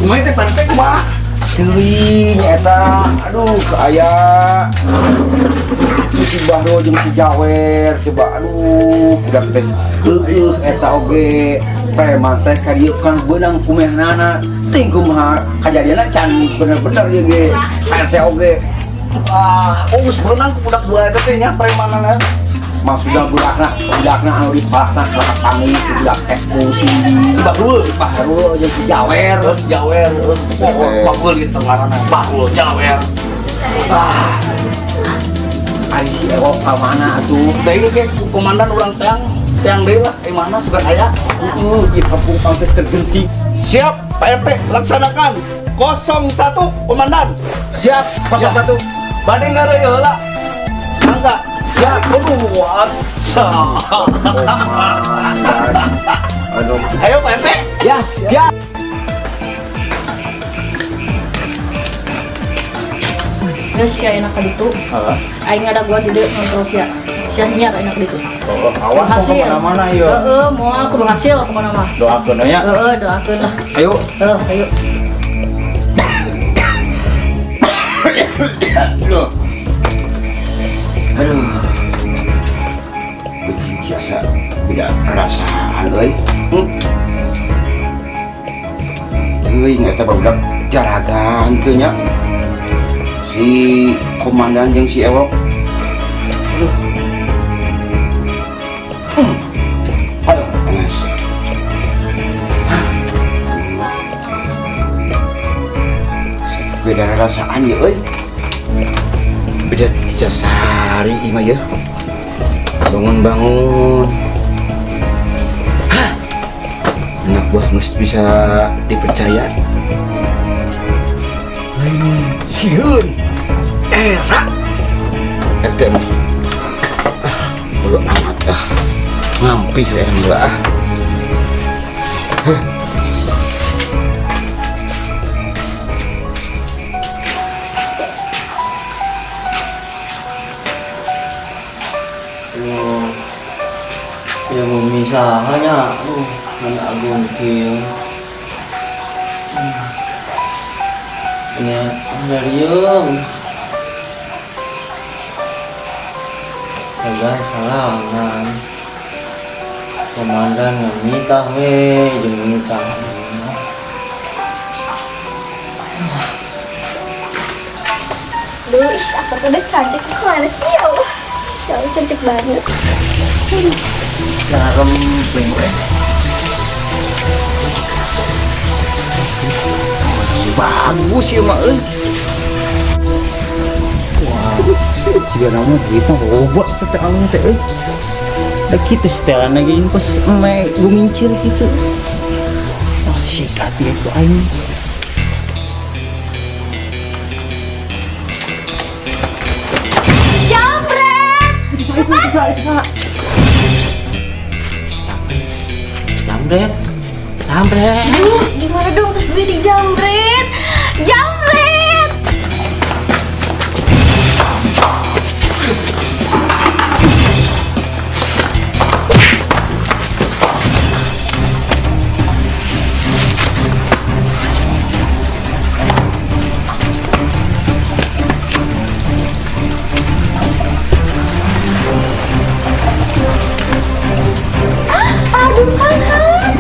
Main teh Pak RT kumaha? Teuing eta, aduh aya si Bahro jeung si Jawer coba aduh budak teh eta oge preman teh ka dieu kan beunang kumehnana teuing kumaha kajadianna can bener-bener ieu ge RT oge geus beunang ku budak dua eta teh nya premanana mah sudah budakna anu dipakna kelak pangi budak teh si Bahrul jeung si Jawer terus Bahrul gitu ngaranna Bahrul Jawer ari si Ewo ka mana atuh teh ge komandan urang teang deui lah mana sugan aya ieu kampung pangsit tergenting siap Pak RT laksanakan 01 komandan siap 01 bade ngareuy heula angga siap asa aduh ayo Pak RT ya siap geus sia enak ka ditu. Aing ada gua di dieu ngontrol sia. Sia nyar enak ditu. Awas mau kemana-mana ieu. Moal kudu hasil kemana mah. Doakeun nya. Doakeun lah. Ayo. Ayo. Aduh. Begini biasa beda perasaan euy. Euy ngata barudak jaragan teu nya. Si komandan jeung si Ewok. Aduh. Aduh, panas. Beda rasaan ya euy. Beda 3 sehari ieu mah ya. Bangun. Anak buah mesti bisa dipercaya. Lain sieun. Era RT mah bodo amat ngampih ya enggak yang memisahnya mana agung kieu ini hariung segala salangan komandan ngemitah we jeung mitah Duh, apa udah cantik kemana sih ya Allah? Ya Allah cantik banget. cara rempling we bagus ya mak euy. Jika nama kita robot teh alun teh euy. Da kitu setelan lagi kos me gumincir gitu. Oh, sikat ya ku aing. Jambret! Itu salah. Jambret. Gimana dong pas gue dijambret? Jambret! Aduh panas.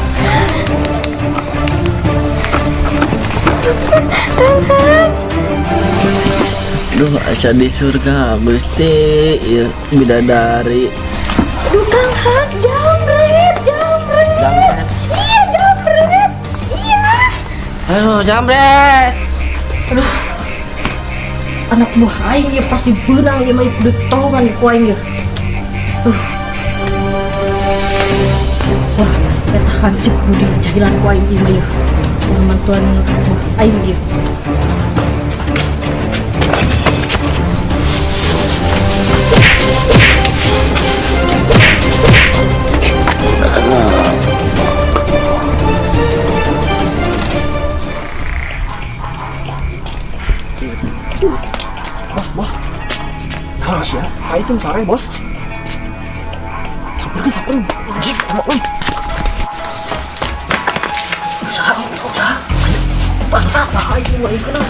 Panas. duh asa di surga Gusti ya bidadari Aduh Kang Hans, jambret. jambret Iya jambret. Iya. aduh jambret Anak buah aing ya pasti beunang dia mah kudu tolongan ku aing ya. Wah, eta hansip kudu dijahilan ku aing ieu mah ya. Mantuan buah aing ya. Bos. Salah sih ya. Saya itu salah bos. Samperin. Jik, sama euy. Usaha. Ayo, Ayo kena.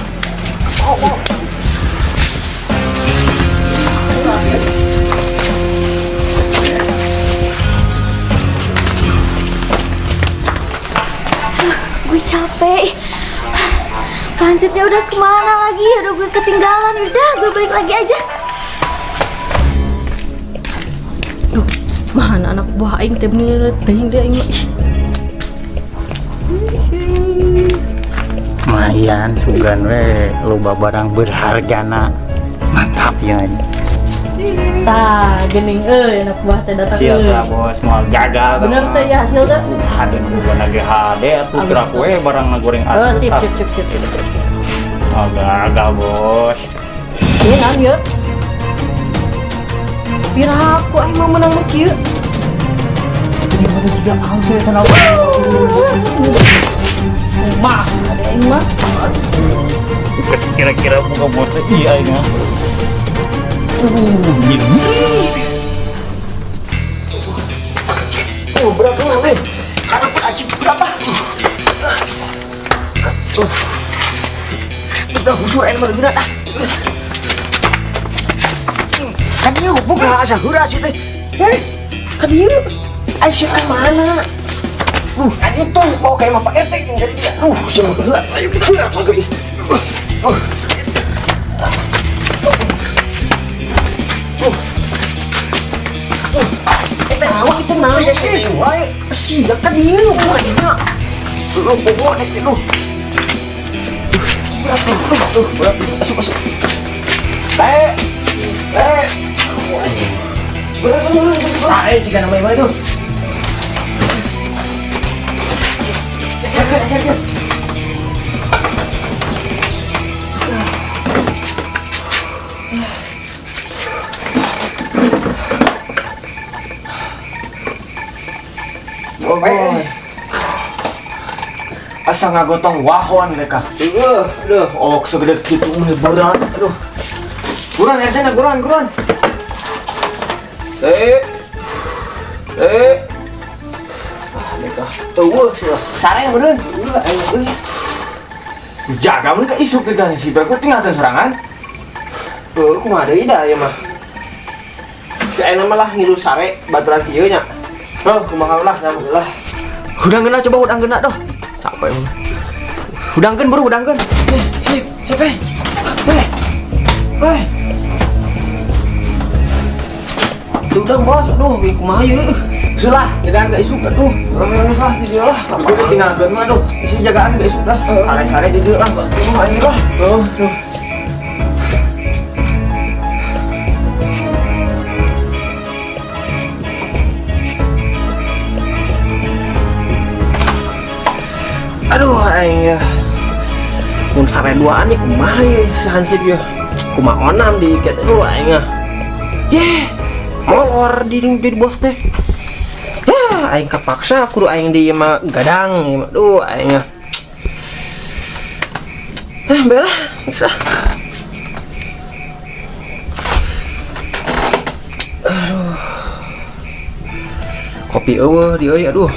Gue capek. Hansipnya udah kemana lagi? Udah gue ketinggalan. Udah, gue balik lagi aja. Duh, mana anak buah aing teh bener teuing deh aing mah. Mayan sugan we loba barang berhargana. Mantap ya ini. Tah, geuning anak buah teh datang Siap lah bos, mau jaga. Bener teh ya hasil teh. Ada bukan lagi hade atuh gerak we barang ngagoreng Oh, atuh. sip. Agak bos. Ini kan ya. Piraku aing mau menang mah kieu. Daripada juga haus we kenal. Mah, ada aing mah. Kira-kira muka bos teh iya ini. Berapa nanti? Karena pun aji berapa? Udah busur air mah guna dah. Kan dia bukan asa hura sih teh. Kan dia Aisyah mana? Kan itu mau kayak Pak RT jadi dia. Siapa hura saya berat lagi. Awak itu nang sih, wah, sih, kan dia lu banyak. Lu pokok nek lu. Berat, masuk. Berat. Saya jika namanya itu. Sakit. Asa ngagotong wahon mereka. Oh segede kitu mah berat. Aduh. Guran RC-na guran. Mereka. Sareng beureun. Jaga mun ka isuk teh si Beku tinggal teu serangan. Kumaha deui da ieu mah. Si ayeuna mah lah ngilu sare baturan kieu nya. Kumaha lah alhamdulillah. Hudang geuna coba hudang geuna doh. Capek mah. Hudangkeun buru hudangkeun. Siapa? Weh. Udang bos, aduh, kumaha ieu? Sulah, jagaan ka isuk atuh. Geus lah di dieu lah. Tapi tinggalkeun mah aduh, isi jagaan ka isuk dah. Sare-sare di dieu lah. Kumaha ieu lah. Aduh, aing ya. Mun sare duaan ieu kumaha ieu si Hansip ya. Kumaha onam di ket aduh aing ah. Molor di jadi bos teh. Ya, aing kapaksa kudu aing di mah gadang. Aduh, aing ah. Bela, bisa. Aduh. Kopi eueuh di euy aduh.